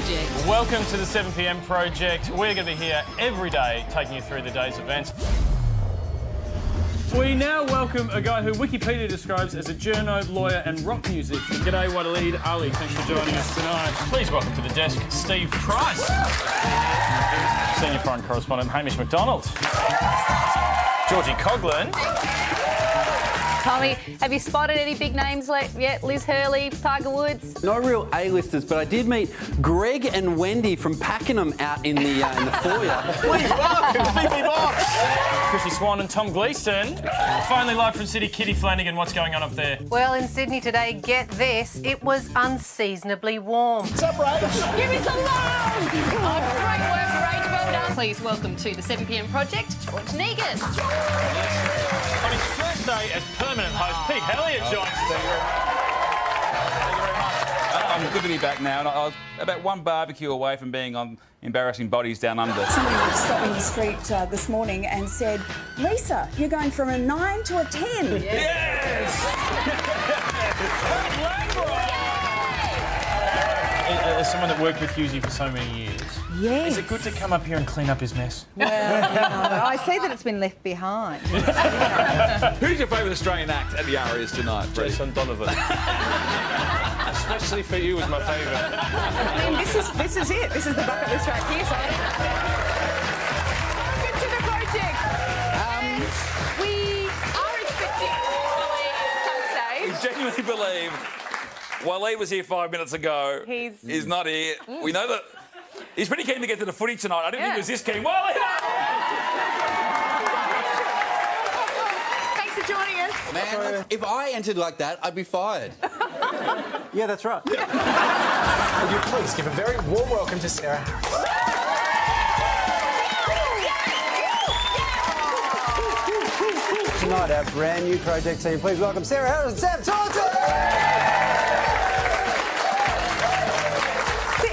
Project. Welcome to the 7pm Project. We're going to be here every day taking you through the day's events. We now welcome a guy who Wikipedia describes as a journo, lawyer and rock music. G'day, Waleed Ali. Thanks for joining us tonight. Please welcome to the desk, Steve Price. Senior foreign correspondent, Hamish McDonald. Georgie Coughlin. Tommy, have you spotted any big names yet? Liz Hurley, Tiger Woods? No real A-listers, but I did meet Greg and Wendy from Pakenham out in the foyer. Please welcome Fifi Box. Chrissy Swan and Tom Gleeson. Finally live from City, Kitty Flanagan. What's going on up there? Well, in Sydney today, get this, it was unseasonably warm. What's up, Rach? Give me some love! Oh, great work, Rach. Well done. Please welcome to the 7pm Project, George Negus. On his first day as permanent host, Pete Hellier joins us. Thank you very much. I'm good to be back now, and I was about one barbecue away from being on Embarrassing Bodies Down Under. Somebody stopped me in the street this morning and said, Lisa, you're going from a 9 to a 10. Yes! As someone that worked with Husey for so many years, Yes. is it good to come up here and clean up his mess? Well, I see that it's been left behind. Who's your favourite Australian act at the Arias tonight, Brett? Jason Donovan. Especially for you was my favourite. I mean, this is it. This is the bucket list right here. So. Welcome to the project. We are expecting Waleed on stage. We genuinely believe Waleed was here 5 minutes ago. He's not here. We know that he's pretty keen to get to the footy tonight. I didn't think he was this keen. Waleed! Thanks for joining us. Man, if I entered like that, I'd be fired. Yeah, that's right. Would you please give a very warm welcome to Sarah Harris? Tonight, our brand new project team. Please welcome Sarah Harris and Sam Taunton!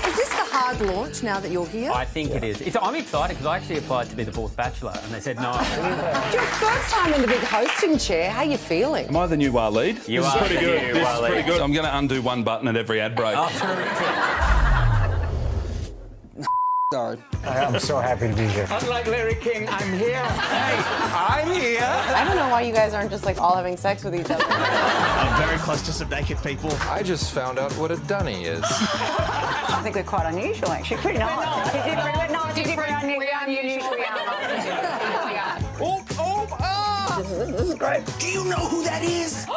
Is this the hard launch now that you're here? I think it is. I'm excited because I actually applied to be the fourth Bachelor and they said no. Your first time in the big hosting chair. How are you feeling? Am I the new Waleed? You This are is pretty the good. new This is Waleed. pretty good. I'm going to undo one button at every ad break. Oh, terrific. Sorry. I'm so happy to be here. Unlike Larry King, I'm here. Hey, I'm here. I don't know why you guys aren't just like all having sex with each other. I'm very close to some naked people. I just found out what a dunny is. I think we're quite unusual, actually. Pretty nice. Is it pretty nice? Is it pretty unusual? This is great. Do you know who that is?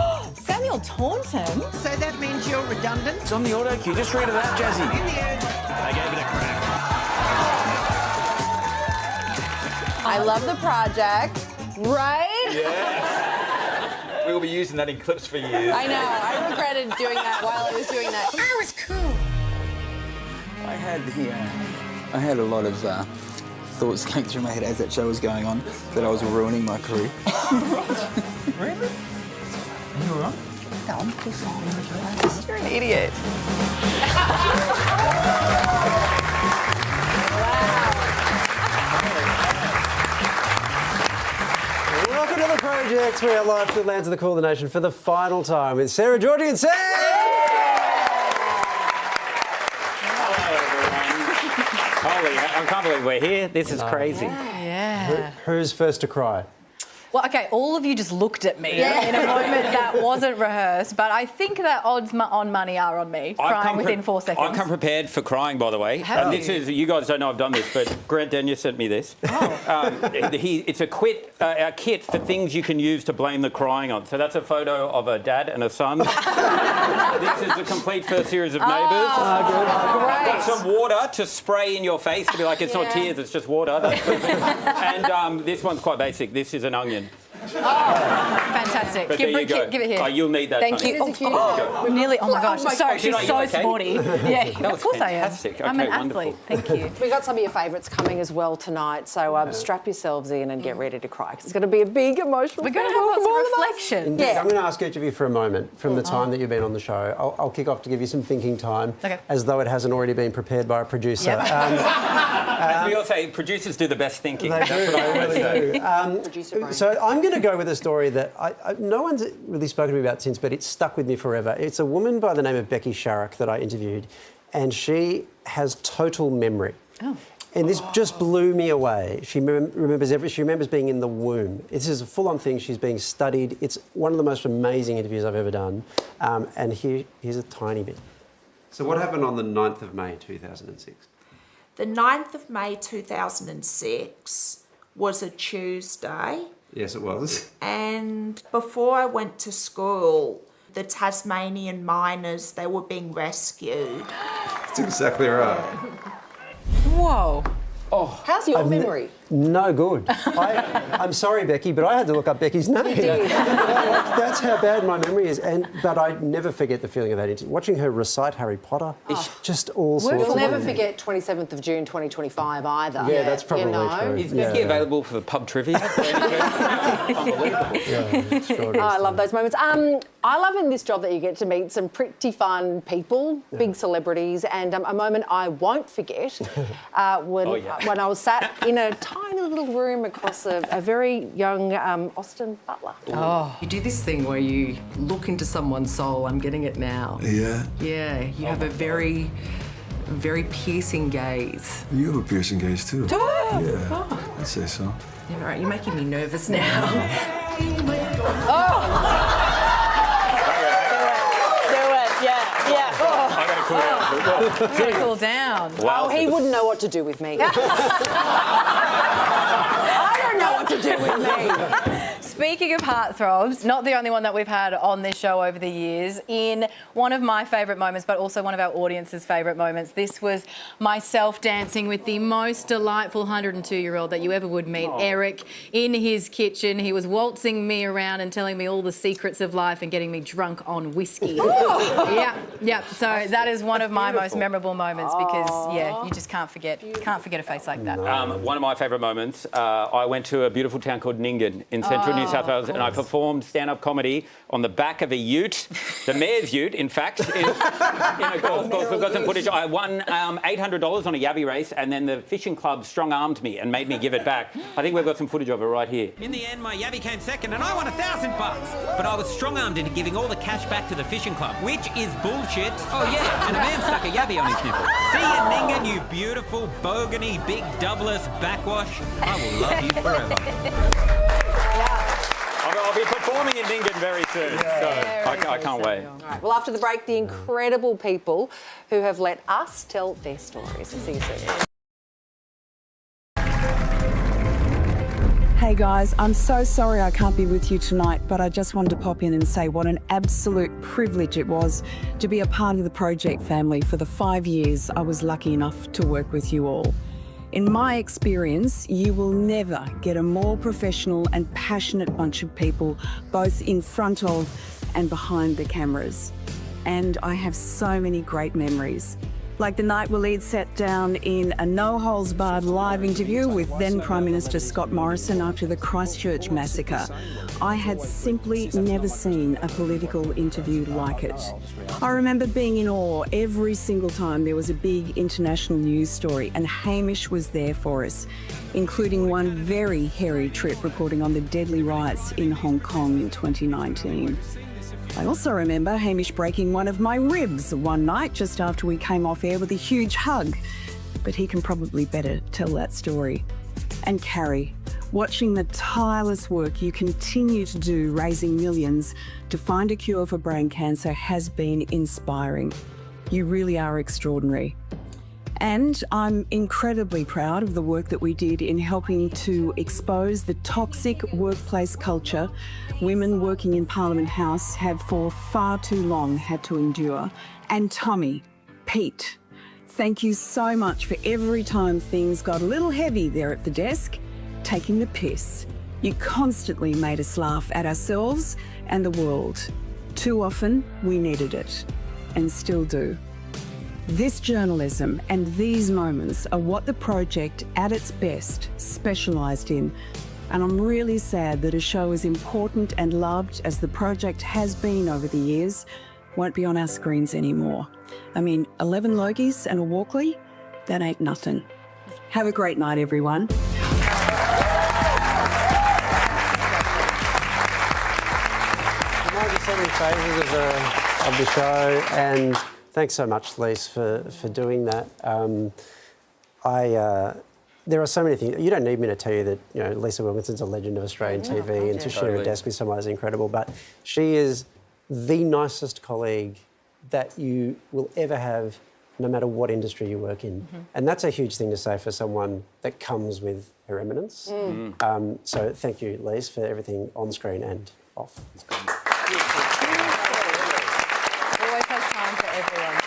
Samuel Taunton? So that means you're redundant? It's on the auto cue. Just read it out, Jazzy. In the end, I gave it a crack. I love the project. Right? Yeah. We'll be using that in clips for years. I know. I regretted doing that while I was doing that. That was cool. I had a lot of thoughts going through my head as that show was going on that I was ruining my career. Really? Are you all right? No, I'm too fine. You're an idiot. Welcome to the project. We are live to the lands of the Call of the Nation for the final time with Sarah, Georgie and Sam! Holy, I can't believe we're here. This is crazy. Yeah. Who's first to cry? Well, OK, all of you just looked at me in a moment that wasn't rehearsed, but I think that odds on money are on me, crying within 4 seconds. I've come prepared for crying, by the way. Have This you? is, you guys don't know I've done this, but Grant Denyer sent me this. It's a kit for things you can use to blame the crying on. So that's a photo of a dad and a son. This is the complete first series of Neighbours. Great. Got some water to spray in your face to be like, it's not tears, it's just water. And this one's quite basic. This is an onion. Fantastic. But there you go. Give it here. Oh, you'll need that. Thank Tony. you. We've nearly. Oh my gosh. Sorry, she's gosh. so Okay. sporty. Yeah, That was of course fantastic. I am. I'm Okay, an wonderful. athlete. Thank you. We got some of your favourites coming as well tonight, so strap yourselves in and get ready to cry. 'Cause it's going to be a big emotional. We're going to film have from lots all of of us. reflection. Yeah. I'm going to ask each of you for a moment from the time that you've been on the show. I'll kick off to give you some thinking time, Okay. as though it hasn't already been prepared by a producer. Yep. As we all say, producers do the best thinking. They That's do, what I they always really say. do. Producer brain. So I'm going to go with a story that no one's really spoken to me about since, but it's stuck with me forever. It's a woman by the name of Becky Sharrock that I interviewed, and she has total memory. Oh. And this just blew me away. She remembers being in the womb. This is a full-on thing. She's being studied. It's one of the most amazing interviews I've ever done. And here's a tiny bit. So what happened on the 9th of May 2006? The 9th of May 2006 was a Tuesday. Yes, it was. And before I went to school, the Tasmanian miners, they were being rescued. That's exactly right. Whoa. Oh, how's your memory? No good. I'm sorry, Becky, but I had to look up Becky's name. You did. That's how bad my memory is. But I never forget the feeling of that. Watching her recite Harry Potter, it's just all sorts of... We'll never forget 27th of June 2025 either. Yeah, that's probably true. Is Becky available for pub trivia? Unbelievable. I love those moments. I love in this job that you get to meet some pretty fun people, big celebrities, and a moment I won't forget when I was sat in a tiny little room across a very young Austin Butler. Oh, you do this thing where you look into someone's soul. I'm getting it now. Yeah. Yeah, you have a very piercing gaze. You have a piercing gaze too. Do I? Yeah, Oh. I'd say so. Yeah, right, you're making me nervous now. Cool down. Wow. Oh, he wouldn't know what to do with me. I don't know what to do with me. Speaking of heartthrobs, not the only one that we've had on this show over the years, in one of my favourite moments, but also one of our audience's favourite moments, this was myself dancing with the most delightful 102-year-old that you ever would meet, Eric, in his kitchen. He was waltzing me around and telling me all the secrets of life and getting me drunk on whiskey. Yeah. So that is one of my most memorable moments because, yeah, you just can't forget a face like that. One of my favourite moments, I went to a beautiful town called Nyngan in central New South Wales, and I performed stand-up comedy on the back of a ute, the mayor's ute, in fact, in a golf course. We've got some footage. I won $800 on a yabby race, and then the fishing club strong-armed me and made me give it back. I think we've got some footage of it right here. In the end, my yabby came second, and I won $1,000. But I was strong-armed into giving all the cash back to the fishing club, which is bullshit. Oh yeah, and a man stuck a yabby on his nipple. See you, Nyngan, you beautiful, bogany, big doublers, backwash. I will love you forever. I'll be performing in Nyngan very soon, so I can't wait. All right, well, after the break, the incredible people who have let us tell their stories. See you soon. Hey guys, I'm so sorry I can't be with you tonight, but I just wanted to pop in and say what an absolute privilege it was to be a part of the project family for the 5 years I was lucky enough to work with you all. In my experience, you will never get a more professional and passionate bunch of people, both in front of and behind the cameras. And I have so many great memories. Like the night Waleed sat down in a no-holds-barred live interview with then Prime Minister Scott Morrison after the Christchurch massacre. I had simply never seen a political interview like it. I remember being in awe every single time there was a big international news story, and Hamish was there for us, including one very hairy trip reporting on the deadly riots in Hong Kong in 2019. I also remember Hamish breaking one of my ribs one night just after we came off air with a huge hug, but he can probably better tell that story. And Carrie, watching the tireless work you continue to do raising millions to find a cure for brain cancer has been inspiring. You really are extraordinary. And I'm incredibly proud of the work that we did in helping to expose the toxic workplace culture women working in Parliament House have for far too long had to endure. And Tommy, Pete, thank you so much for every time things got a little heavy there at the desk, taking the piss. You constantly made us laugh at ourselves and the world. Too often, we needed it, and still do. This journalism and these moments are what the project at its best specialised in. And I'm really sad that a show as important and loved as the project has been over the years won't be on our screens anymore. I mean, 11 Logies and a Walkley, that ain't nothing. Have a great night, everyone. So many phases of the show, and Thanks so much, Lise, for doing that. There are so many things. You don't need me to tell you that, you know, Lisa Wilkinson's a legend of Australian TV, and to share a desk with someone is incredible. But she is the nicest colleague that you will ever have, no matter what industry you work in. And that's a huge thing to say for someone that comes with her eminence. So thank you, Lise, for everything on screen and off. Always has time for everyone.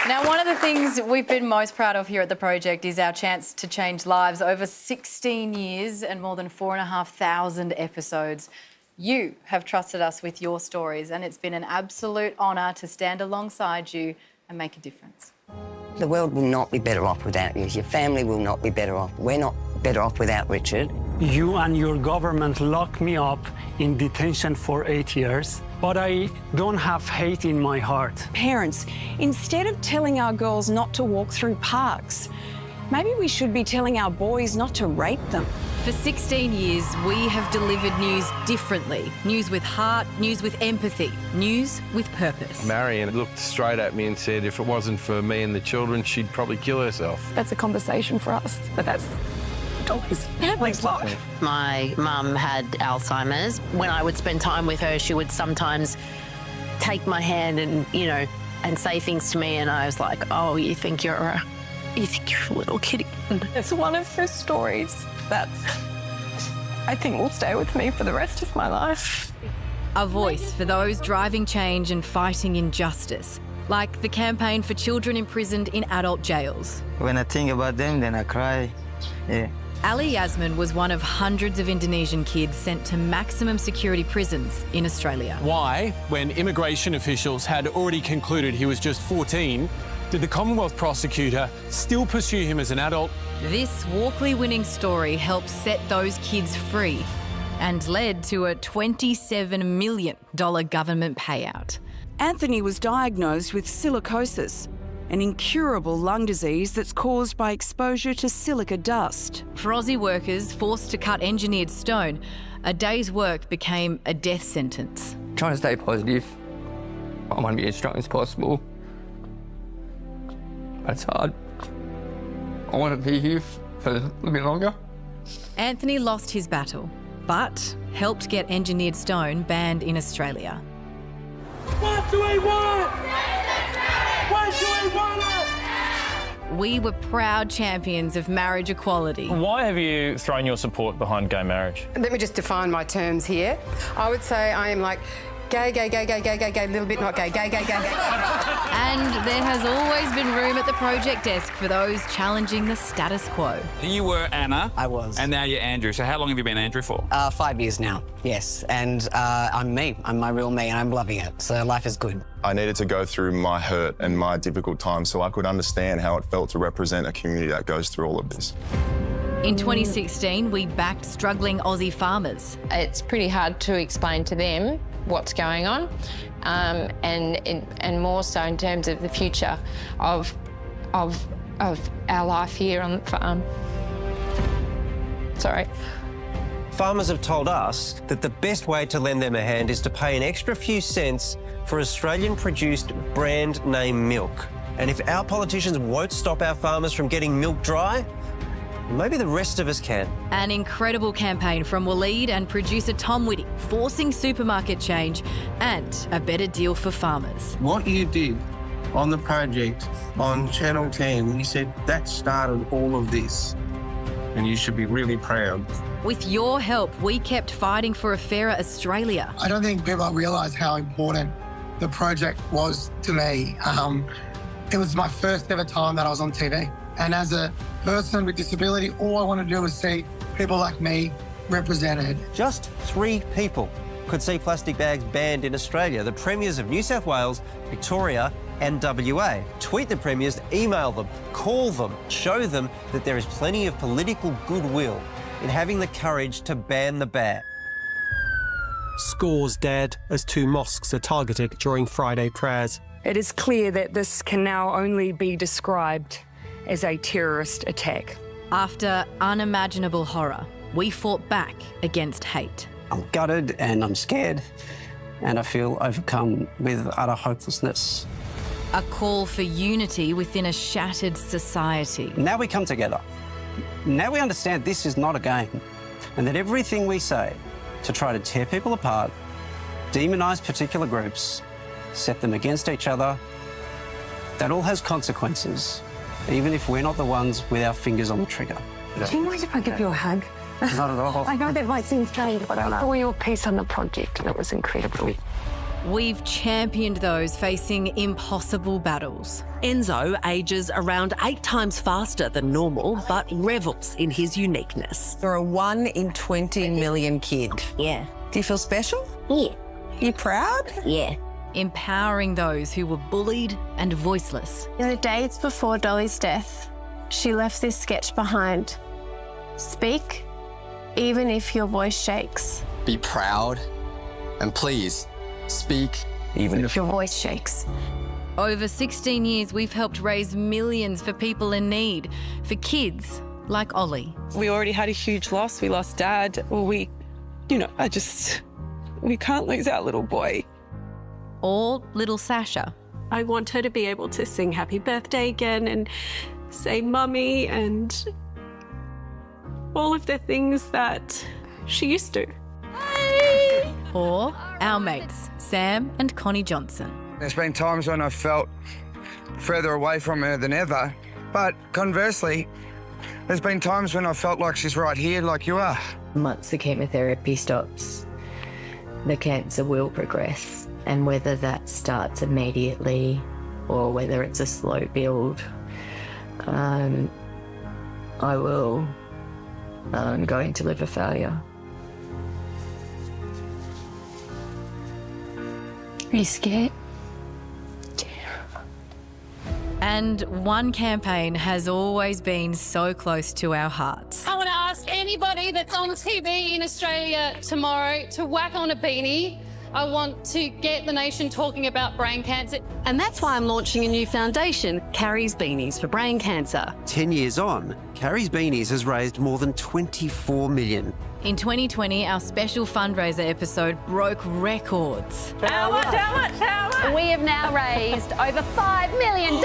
Now, one of the things we've been most proud of here at the project is our chance to change lives. Over 16 years and more than 4,500 episodes. You have trusted us with your stories, and it's been an absolute honour to stand alongside you and make a difference. The world will not be better off without you. Your family will not be better off. We're not better off without Richard. You and your government locked me up in detention for 8 years, but I don't have hate in my heart. Parents, instead of telling our girls not to walk through parks, maybe we should be telling our boys not to rape them. For 16 years, we have delivered news differently. News with heart, news with empathy, news with purpose. Marion looked straight at me and said if it wasn't for me and the children, she'd probably kill herself. That's a conversation for us, but that's always family's life. My mum had Alzheimer's. When I would spend time with her, she would sometimes take my hand and, you know, and say things to me, and I was like, oh, you think you're a little kitty. It's one of her stories that I think will stay with me for the rest of my life. A voice for those driving change and fighting injustice, like the campaign for children imprisoned in adult jails. When I think about them, then I cry. Yeah. Ali Yasmin was one of hundreds of Indonesian kids sent to maximum security prisons in Australia. Why, when immigration officials had already concluded he was just 14, did the Commonwealth prosecutor still pursue him as an adult? This Walkley-winning story helped set those kids free and led to a $27 million government payout. Anthony was diagnosed with silicosis, an incurable lung disease that's caused by exposure to silica dust. For Aussie workers forced to cut engineered stone, a day's work became a death sentence. Trying to stay positive. I want to be as strong as possible. But it's hard. I want to be here for a little bit longer. Anthony lost his battle, but helped get engineered stone banned in Australia. What do we want? What do we want? We were proud champions of marriage equality. Why have you thrown your support behind gay marriage? Let me just define my terms here. I would say I am like gay, a little bit not gay, gay. And there has always been room at the project desk for those challenging the status quo. You were Anna. I was. And now you're Andrew. So how long have you been Andrew for? 5 years now, yes. And I'm me. I'm my real me, and I'm loving it. So life is good. I needed to go through my hurt and my difficult times so I could understand how it felt to represent a community that goes through all of this. In 2016, we backed struggling Aussie farmers. It's pretty hard to explain to them what's going on, and more so in terms of the future of our life here on the farm. Sorry. Farmers have told us that the best way to lend them a hand is to pay an extra few cents for Australian-produced brand name milk. And if our politicians won't stop our farmers from getting milk dry, maybe the rest of us can. An incredible campaign from Waleed and producer Tom Whitty, forcing supermarket change and a better deal for farmers. What you did on the project on Channel 10, you said that started all of this, and you should be really proud. With your help, we kept fighting for a fairer Australia. I don't think people realise how important the project was to me. It was my first ever time that I was on TV. And as a person with disability, all I want to do is see people like me represented. Just 3 people could see plastic bags banned in Australia. The premiers of New South Wales, Victoria and WA. Tweet the premiers, email them, call them, show them that there is plenty of political goodwill in having the courage to ban the bag. Scores dead as 2 mosques are targeted during Friday prayers. It is clear that this can now only be described as a terrorist attack. After unimaginable horror, we fought back against hate. I'm gutted and I'm scared and I feel overcome with utter hopelessness. A call for unity within a shattered society. Now we come together. Now we understand this is not a game, and that everything we say to try to tear people apart, demonise particular groups, set them against each other, that all has consequences, even if we're not the ones with our fingers on the trigger. Do you mind if I give you a hug? Not at all. I know that might seem strange, but I saw your piece on the project and it was incredible. We've championed those facing impossible battles. Enzo ages around 8 times faster than normal, but revels in his uniqueness. You're a 1 in 20 million kid. Yeah. Do you feel special? Yeah. You proud? Yeah. Empowering those who were bullied and voiceless. In the days before Dolly's death, she left this sketch behind. Speak, even if your voice shakes. Be proud, and please, speak Even if your voice shakes. Over 16 years, we've helped raise millions for people in need, for kids like Ollie. We already had a huge loss. We lost Dad. Well, we can't lose our little boy. Or little Sasha. I want her to be able to sing Happy Birthday again and say Mummy and all of the things that she used to. Or our mates, Sam and Connie Johnson. There's been times when I've felt further away from her than ever, but conversely, there's been times when I felt like she's right here, like you are. Once the chemotherapy stops, the cancer will progress, and whether that starts immediately or whether it's a slow build, I will go into liver failure. Are you scared? And one campaign has always been so close to our hearts. I want to ask anybody that's on TV in Australia tomorrow to whack on a beanie. I want to get the nation talking about brain cancer. And that's why I'm launching a new foundation, Carrie's Beanies for Brain Cancer. 10 years on, Carrie's Beanies has raised more than 24 million. In 2020, our special fundraiser episode broke records. How much? We have now raised over $5 million.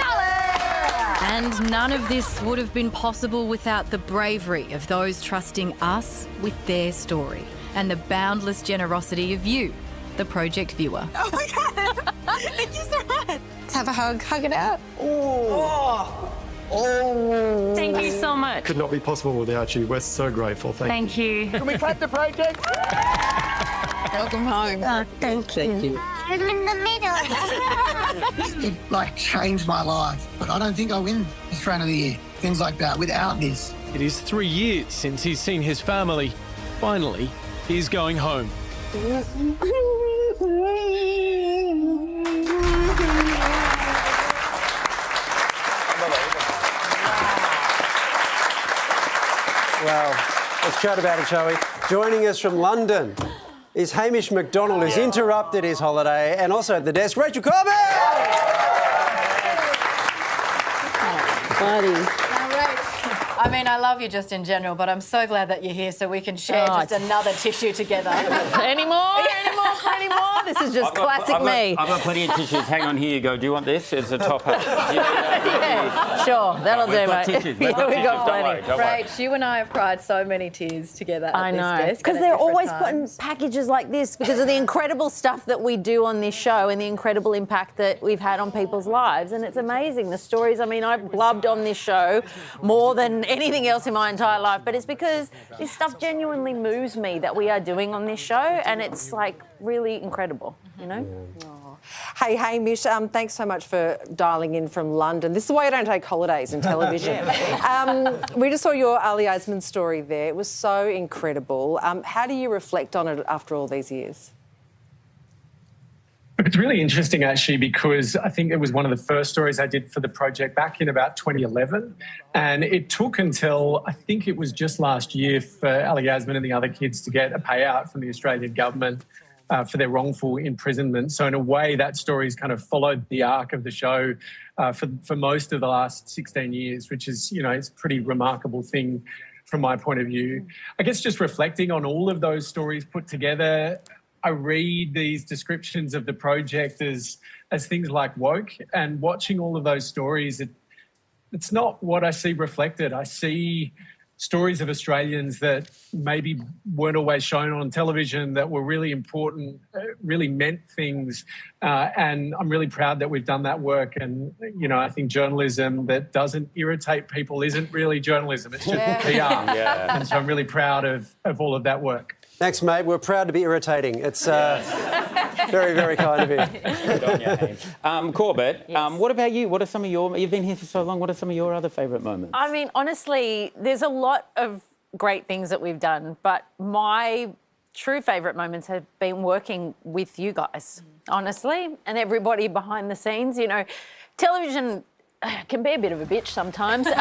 And none of this would have been possible without the bravery of those trusting us with their story and the boundless generosity of you, the project viewer. Oh my God. Thank you so much. Let's have a hug. Hug it out. Oh. Thank you so much. Could not be possible without you. We're so grateful. Thank you. Can we clap the project? Welcome home. Thank you. I'm in the middle. It changed my life, but I don't think I win Australian of the Year. Things like that without this. It is 3 years since he's seen his family. Finally, he's going home. Well, let's chat about it, shall we? Joining us from London is Hamish McDonald, who's interrupted his holiday, and also at the desk, Rachel Corbett! Buddy. I mean, I love you just in general, but I'm so glad that you're here so we can share just another tissue together. Any more? This is just classic me. I've got plenty of tissues. Hang on, here you go. Do you want this? It's a top hat. Yeah, sure. That'll do, mate. Tissues. We've got plenty. Rach, you and I have cried so many tears together at this desk. Because at they're different always times. putting packages like this because of the incredible stuff that we do on this show and the incredible impact that we've had on people's lives. And it's amazing, the stories. I mean, I've blubbed on this show more than anything else in my entire life, but it's because this stuff genuinely moves me that we are doing on this show, and it's really incredible, you know? Hey, Hamish, thanks so much for dialing in from London. This is why you don't take holidays in television. We just saw your Ali Asman story there. It was so incredible. How do you reflect on it after all these years? It's really interesting, actually, because I think it was one of the first stories I did for the project back in about 2011. And it took until, I think it was just last year, for Ali Asman and the other kids to get a payout from the Australian government for their wrongful imprisonment. So in a way, that story's kind of followed the arc of the show for most of the last 16 years, which is, it's a pretty remarkable thing from my point of view. I guess just reflecting on all of those stories put together, I read these descriptions of the project as as things like woke, and watching all of those stories, it's not what I see reflected. I see stories of Australians that maybe weren't always shown on television that were really important, really meant things. And I'm really proud that we've done that work. And, you know, I think journalism that doesn't irritate people isn't really journalism. It's just PR. Yeah. And so I'm really proud of all of that work. Thanks, mate. We're proud to be irritating. It's very, very kind of you. Good on you, Hayes. Corbett, what about you? What are some of your... You've been here for so long. What are some of your other favourite moments? I mean, honestly, there's a lot of great things that we've done, but my true favourite moments have been working with you guys, honestly, and everybody behind the scenes. You know, television can be a bit of a bitch sometimes, you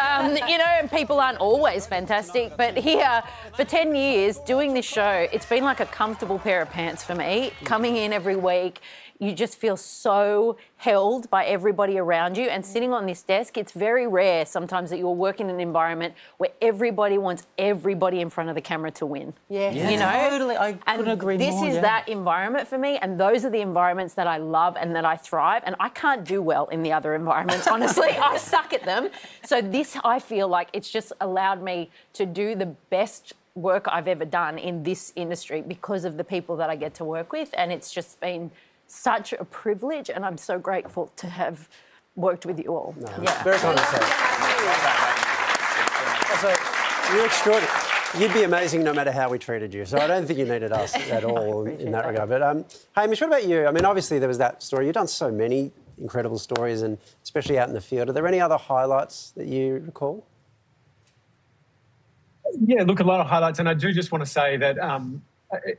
know, and people aren't always fantastic. But here, for 10 years, doing this show, it's been like a comfortable pair of pants for me. Coming in every week, you just feel so held by everybody around you. And sitting on this desk, it's very rare sometimes that you'll work in an environment where everybody wants everybody in front of the camera to win. Yeah. You know? Totally. I couldn't agree this more. This is that environment for me, and those are the environments that I love and that I thrive. And I can't do well in the other environments, honestly. I suck at them. So this, I feel like it's just allowed me to do the best work I've ever done in this industry because of the people that I get to work with. And it's just been such a privilege, and I'm so grateful to have worked with you all. No, very kind to say. Also, you're extraordinary. You'd be amazing no matter how we treated you. So I don't think you needed us at all in that regard. But Hamish, what about you? I mean, obviously there was that story. You've done so many incredible stories, and especially out in the field. Are there any other highlights that you recall? Yeah, look, a lot of highlights. And I do just want to say that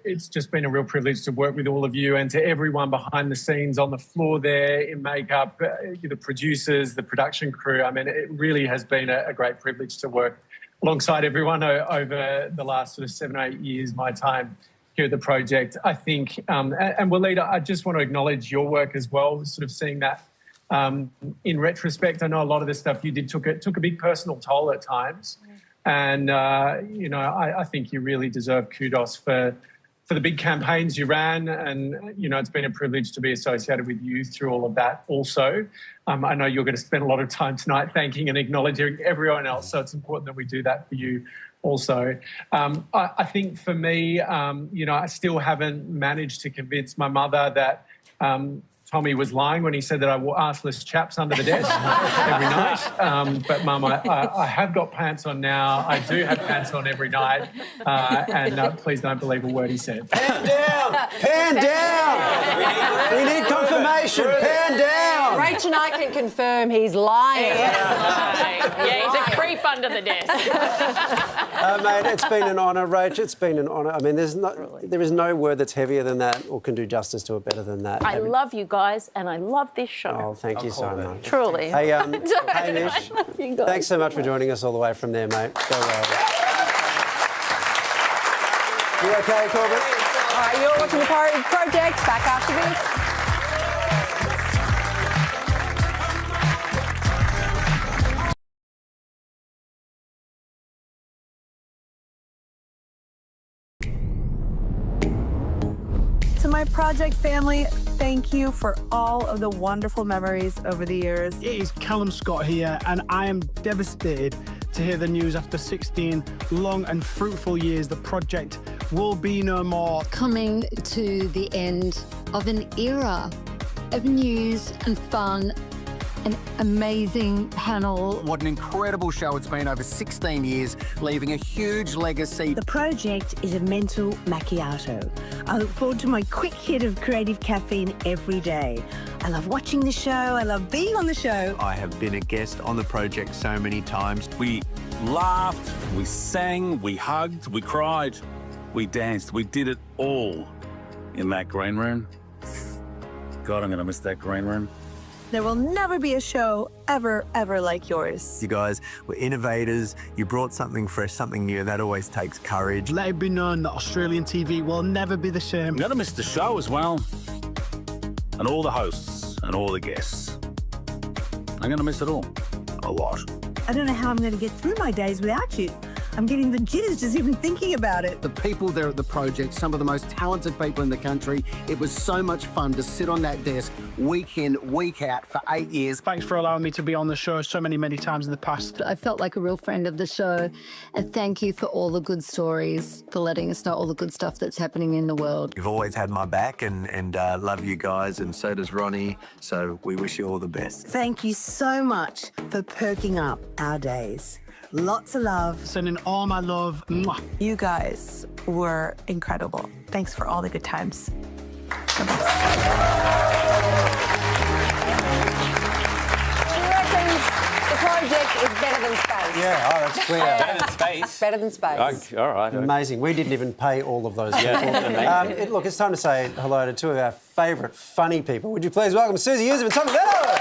it's just been a real privilege to work with all of you and to everyone behind the scenes on the floor there in makeup, the producers, the production crew. I mean, it really has been a great privilege to work alongside everyone over the last sort of 7 or 8 years, my time here at the project. I think, and Walida, I just want to acknowledge your work as well, sort of seeing that in retrospect. I know a lot of the stuff you did took a big personal toll at times. And, you know, I think you really deserve kudos for the big campaigns you ran. And, you know, it's been a privilege to be associated with you through all of that also. I know you're going to spend a lot of time tonight thanking and acknowledging everyone else. So it's important that we do that for you also. I think for me, you know, I still haven't managed to convince my mother that Tommy was lying when he said that I wore arseless chaps under the desk every night. But, Mum, I have got pants on now. I do have pants on every night. And please don't believe a word he said. Pan down! Pan down! We need confirmation. Pan down! Rach and I can confirm he's lying. Yeah, he's a creep under the desk. Mate, it's been an honour, Rach. It's been an honour. I mean, there is no word that's heavier than that or can do justice to it better than that. I love you guys, and I love this show. Oh, thank you so much. Truly. Hey, Hamish, thanks so much for joining us all the way from there, mate. Go well. You okay, Corbett? All right, you're watching the project. Back after this. To my project family, thank you for all of the wonderful memories over the years. It is Callum Scott here, and I am devastated to hear the news after 16 long and fruitful years. The project will be no more. Coming to the end of an era of news and fun, an amazing panel. What an incredible show it's been over 16 years, leaving a huge legacy. The project is a mental macchiato. I look forward to my quick hit of creative caffeine every day. I love watching the show. I love being on the show. I have been a guest on the project so many times. We laughed, we sang, we hugged, we cried, we danced. We did it all in that green room. God, I'm going to miss that green room. There will never be a show ever like yours. You guys were innovators. You brought something fresh, something new. That always takes courage. Let it be known that Australian TV will never be the same. I'm going to miss the show as well. And all the hosts and all the guests. I'm going to miss it all. A lot. I don't know how I'm going to get through my days without you. I'm getting the jitters just even thinking about it. The people there at the project, some of the most talented people in the country. It was so much fun to sit on that desk week in, week out for 8 years. Thanks for allowing me to be on the show so many times in the past. I felt like a real friend of the show, and thank you for all the good stories, for letting us know all the good stuff that's happening in the world. You've always had my back, and love you guys, and so does Ronnie, so we wish you all the best. Thank you so much for perking up our days. Lots of love. Sending all my love. Mwah. You guys were incredible. Thanks for all the good times. The project is better than space. Yeah, oh, that's clear. Better than space. Better than space. All right. Amazing. We didn't even pay all of those people. Amazing. Look, it's time to say hello to two of our favourite funny people. Would you please welcome Susie Yusuf and Tommy Bello?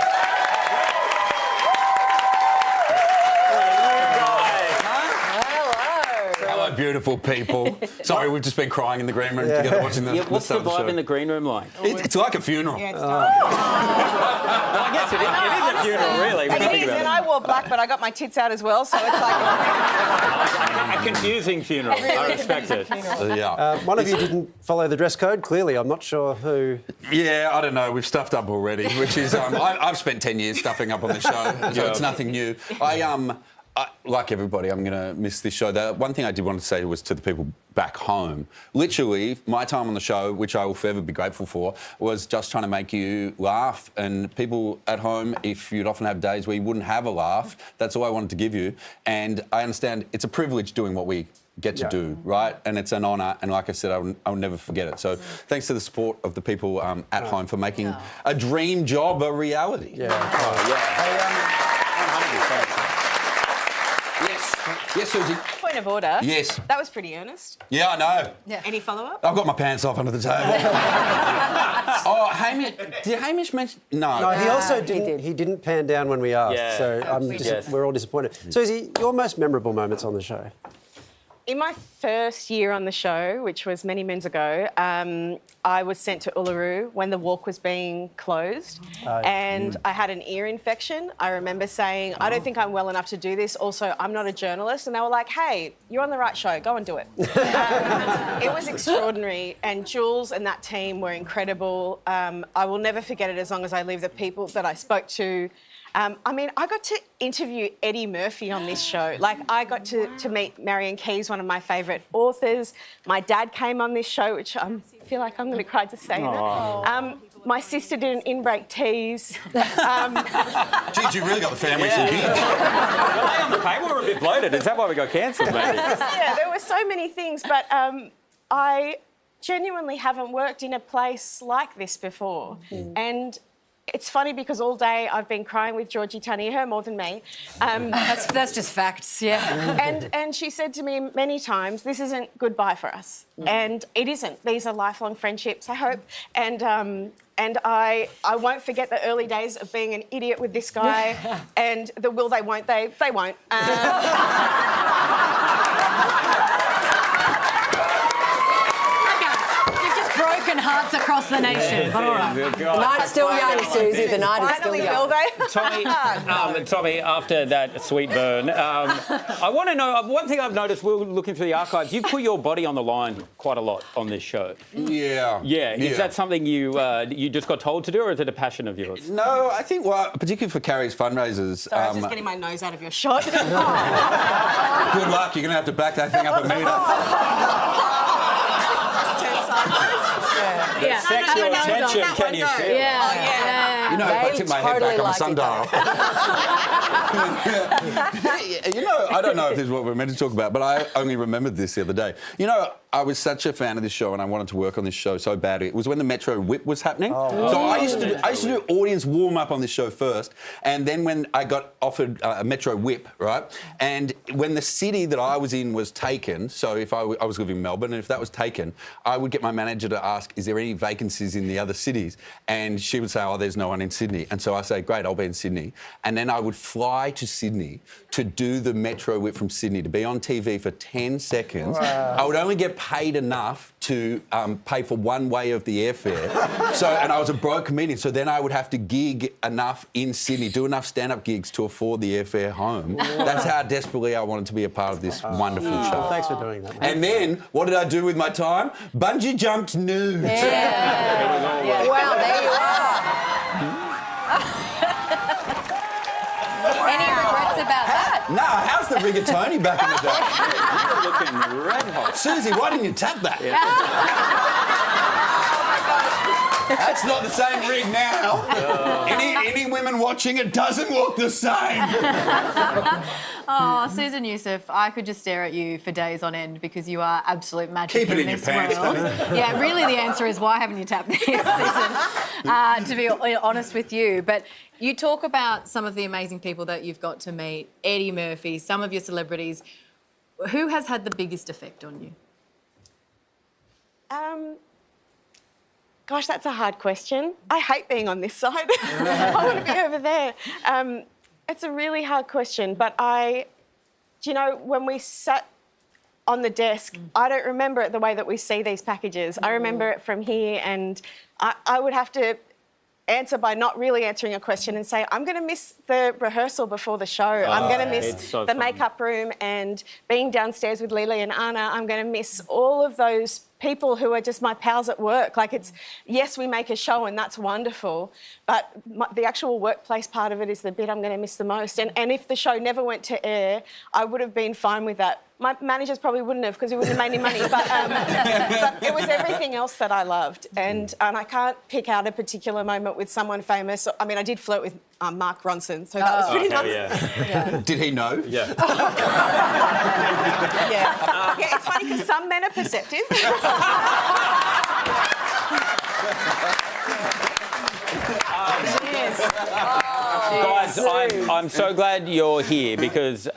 Hello, beautiful people. Sorry, we've just been crying in the green room together watching the What's the start of vibe show. in the green room like? It's like a funeral. Well, I guess it is a funeral, really. when you It think is, about and it. I wore black, but I got my tits out as well, so it's like A confusing funeral. I respect it. One of you didn't follow the dress code, clearly. I'm not sure who. Yeah, I don't know. We've stuffed up already, which is I've spent 10 years stuffing up on the show, so it's nothing new. Like everybody, I'm going to miss this show. The one thing I did want to say was to the people back home. Literally, my time on the show, which I will forever be grateful for, was just trying to make you laugh. And people at home, if you'd often have days where you wouldn't have a laugh, that's all I wanted to give you. And I understand it's a privilege doing what we get to do, right? And it's an honour, and like I said, I'll never forget it. So thanks to the support of the people at home for making a dream job a reality. Yes, Susie. point of order. Yes. That was pretty earnest. Yeah, I know. Yeah. Any follow-up? I've got my pants off under the table. Oh, Hamish, did Hamish mention? No. No, he also didn't. He didn't pan down when we asked, Yeah. so we're all disappointed. Susie, your most memorable moments on the show? In my first year on the show, which was many moons ago, I was sent to Uluru when the walk was being closed, and I had an ear infection. I remember saying, I don't think I'm well enough to do this. Also, I'm not a journalist. And they were like, hey, you're on the right show. Go and do it. It was extraordinary. And Jules and that team were incredible. I will never forget it as long as I live. The people that I spoke to, I mean, I got to interview Eddie Murphy on this show. Like, I got to meet Marion Keyes, one of my favourite authors. My dad came on this show, which I feel like I'm going to cry just saying that. My sister did an in-break tease. Geez, you really got the family some gigs. Well, on the paper, we're a bit bloated. Is that why we got cancelled, maybe? Yeah, there were so many things, but I genuinely haven't worked in a place like this before. And it's funny because all day I've been crying with Georgie Tunny, her more than me. That's just facts, yeah. And she said to me many times, this isn't goodbye for us. And it isn't. These are lifelong friendships, I hope. And I won't forget the early days of being an idiot with this guy and the will they, won't they won't. Broken hearts across the nation. But all right. The night's still young, Susie. The night is still young. Tommy, after that sweet burn, I want to know, one thing I've noticed, we're looking through the archives, you put your body on the line quite a lot on this show. Yeah. Yeah. Is that something you just got told to do, or is it a passion of yours? No, I think, well, particularly for Carrie's fundraisers... Sorry, I was just getting my nose out of your shot. Good luck, you're going to have to back that thing up a metre. The sexual tension, can you feel? Yeah. You know, if I tip my head back on the sundial. You know, I don't know if this is what we're meant to talk about, but I only remembered this the other day. You know, I was such a fan of this show and I wanted to work on this show so badly. It was when the Metro Whip was happening. So I used to do audience warm-up on this show first, and then when I got offered a Metro Whip, right, and when the city that I was in was taken, so if I was living in Melbourne, and if that was taken, I would get my manager to ask, is there any vacancies in the other cities? And she would say, oh, there's no one in Sydney. And so I say, great, I'll be in Sydney. And then I would fly fly to Sydney to do the metro whip from Sydney, to be on TV for 10 seconds. Wow. I would only get paid enough to pay for one way of the airfare. And I was a broke comedian, so then I would have to gig enough in Sydney, do enough stand-up gigs to afford the airfare home. That's how desperately I wanted to be a part of this wonderful show. Thanks for doing that. And then, what did I do with my time? Bungee jumped nude. Yeah. Well, there you are. Any regrets about that? No, how's the rigatoni back in the day? You're looking red hot. Susie, why didn't you tap that? That's not the same rig now. Any women watching, it doesn't look the same. Oh, Susan Youssef, I could just stare at you for days on end because you are absolute magic. Keep it in your pants. Yeah, really the answer is why haven't you tapped this, Susan? To be honest with you. But you talk about some of the amazing people that you've got to meet, Eddie Murphy, some of your celebrities. Who has had the biggest effect on you? Gosh, that's a hard question. I hate being on this side. I want to be over there. It's a really hard question, but do you know, when we sat on the desk, I don't remember it the way that we see these packages. I remember it from here, and I would have to answer by not really answering a question and say, I'm going to miss the rehearsal before the show. I'm going to miss the makeup room and being downstairs with Lily and Anna. I'm going to miss all of those people who are just my pals at work. Like, it's, yes, we make a show and that's wonderful, but the actual workplace part of it is the bit I'm going to miss the most. And if the show never went to air, I would have been fine with that. My managers probably wouldn't have, because he wouldn't have made any money, but it was everything else that I loved. And I can't pick out a particular moment with someone famous. I mean, I did flirt with Mark Ronson, so that was pretty nice. Yeah. Did he know? Yeah. Yeah, it's funny because some men are perceptive. Guys, I'm so glad you're here because,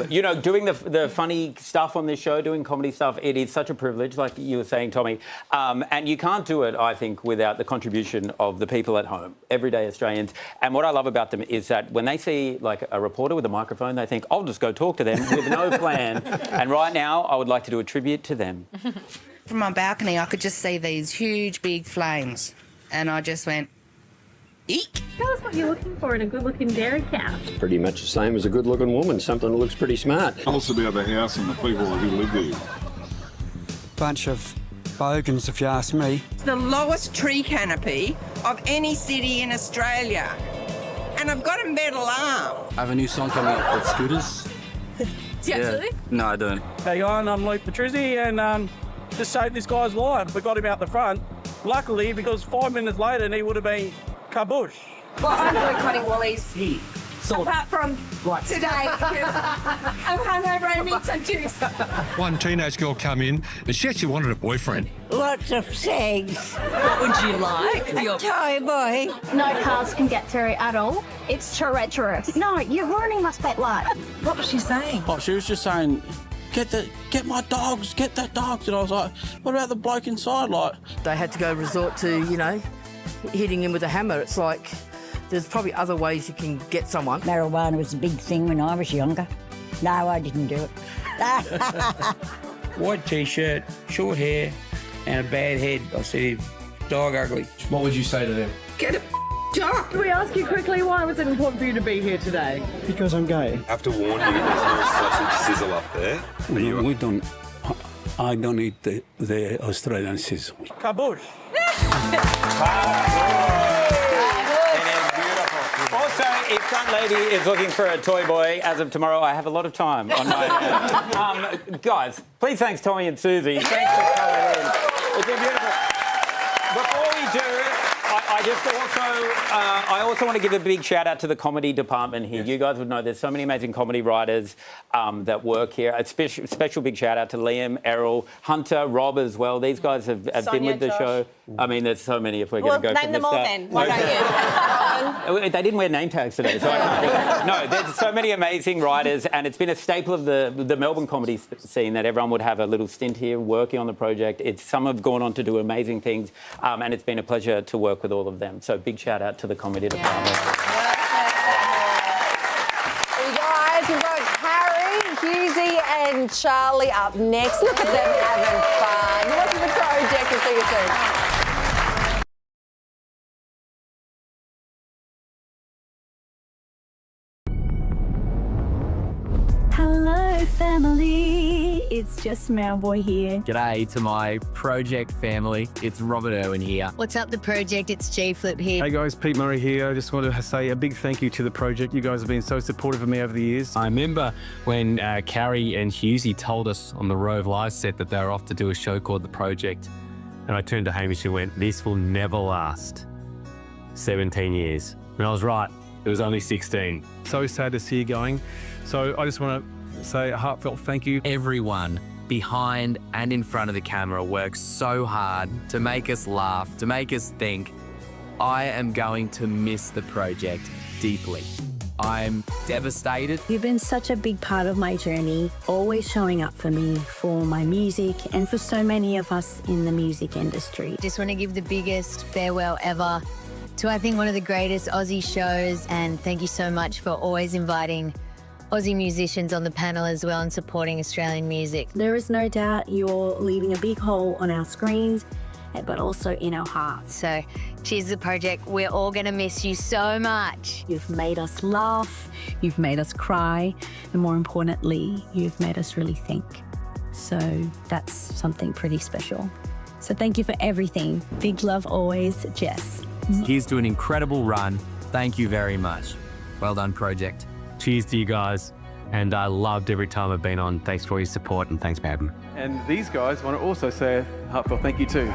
you know, doing the funny stuff on this show, doing comedy stuff, it is such a privilege, like you were saying, Tommy. And you can't do it, I think, without the contribution of the people at home, everyday Australians. And what I love about them is that when they see, like, a reporter with a microphone, they think, I'll just go talk to them with no plan. And right now, I would like to do a tribute to them. From my balcony, I could just see these huge, big flames. And I just went, eek. Tell us what you're looking for in a good-looking dairy cow. Pretty much the same as a good-looking woman, something that looks pretty smart. Tell us about the house and the people who live there. Bunch of bogans, if you ask me. It's the lowest tree canopy of any city in Australia. And I've got a metal arm. I have a new song coming out called Scooters. Do you actually? No, I don't. Hey, I'm Luke Patrizzi, and just saved this guy's life. We got him out the front. Luckily, because 5 minutes later, he would have been kabush. Well, I'm really cutting Wally's. Apart from today, because I'm hungover and need some juice. One teenage girl come in and she actually wanted a boyfriend. Lots of sex. What would you like? Toy boy. No cars can get through at all. It's treacherous. No, you're ruining my spotlight. What was she saying? Oh, she was just saying, get my dogs, get the dogs. And I was like, what about the bloke inside? Like, they had to go resort to, you know, hitting him with a hammer. It's like, there's probably other ways you can get someone. Marijuana was a big thing when I was younger. No, I didn't do it. White T-shirt, short hair, and a bad head. I said, dog ugly. What would you say to them? Get a job. Can we ask you quickly, why was it important for you to be here today? Because I'm gay. I have to warn you, there's no sausage sizzle up there. No, we don't. I don't eat the Australian sizzle. Kabush. Also, if Front Lady is looking for a toy boy, as of tomorrow, I have a lot of time on my hands. Guys, please thanks Tommy and Susie. Thanks for coming in. It's been beautiful. Before we do, I also want to give a big shout out to the comedy department here. Yes. You guys would know there's so many amazing comedy writers that work here. A special big shout out to Liam, Errol, Hunter, Rob as well. These guys have been with the show. I mean, there's so many if we're going to go from the start. Name them all then. Why don't you? They didn't wear name tags today, so I can't. No, there's so many amazing writers, and it's been a staple of the Melbourne comedy scene that everyone would have a little stint here working on the project. Some have gone on to do amazing things, and it's been a pleasure to work with all of them. So big shout out to the comedy department. and Charlie up next. Look at them having fun. Welcome to the project. We'll see you soon. Hello, family. It's just Mailboy here. G'day to my project family. It's Robert Irwin here. What's up, the project? It's G-Flip here. Hey guys, Pete Murray here. I just want to say a big thank you to the project. You guys have been so supportive of me over the years. I remember when Carrie and Hughesy told us on the Rove Live set that they were off to do a show called The Project. And I turned to Hamish and went, this will never last 17 years. And I was right. It was only 16. So sad to see you going. So I just want to say a heartfelt thank you. Everyone behind and in front of the camera works so hard to make us laugh, to make us think. I am going to miss the project deeply. I'm devastated. You've been such a big part of my journey, always showing up for me, for my music, and for so many of us in the music industry. Just want to give the biggest farewell ever to, I think, one of the greatest Aussie shows, and thank you so much for always inviting Aussie musicians on the panel as well and supporting Australian music. There is no doubt you're leaving a big hole on our screens, but also in our hearts. So, cheers to the project. We're all going to miss you so much. You've made us laugh, you've made us cry, and more importantly, you've made us really think. So that's something pretty special. So thank you for everything. Big love always, Jess. Here's to an incredible run. Thank you very much. Well done, project. Cheers to you guys. And I loved every time I've been on. Thanks for all your support and thanks for having me. And these guys want to also say a heartfelt thank you too.